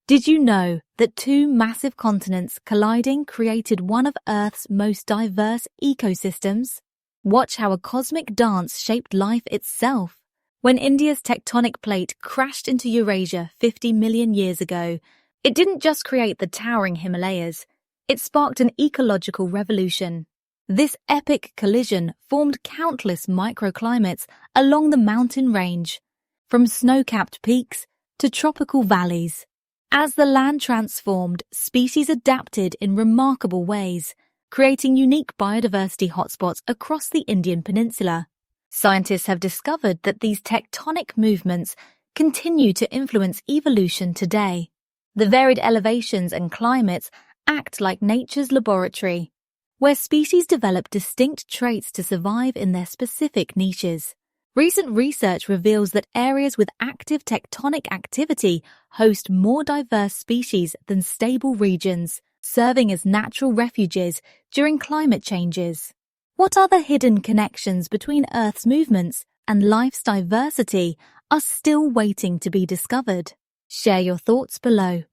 Did you know that two massive continents colliding created one of Earth's most diverse ecosystems? Watch how a cosmic dance shaped life itself. When India's tectonic plate crashed into Eurasia 50 million years ago, it didn't just create the towering Himalayas, it sparked an ecological revolution. This epic collision formed countless microclimates along the mountain range, from snow-capped peaks to tropical valleys. As the land transformed, species adapted in remarkable ways, creating unique biodiversity hotspots across the Indian peninsula. Scientists have discovered that these tectonic movements continue to influence evolution today. The varied elevations and climates act like nature's laboratory, where species develop distinct traits to survive in their specific niches. Recent research reveals that areas with active tectonic activity host more diverse species than stable regions, serving as natural refuges during climate changes. What other hidden connections between Earth's movements and life's diversity are still waiting to be discovered? Share your thoughts below.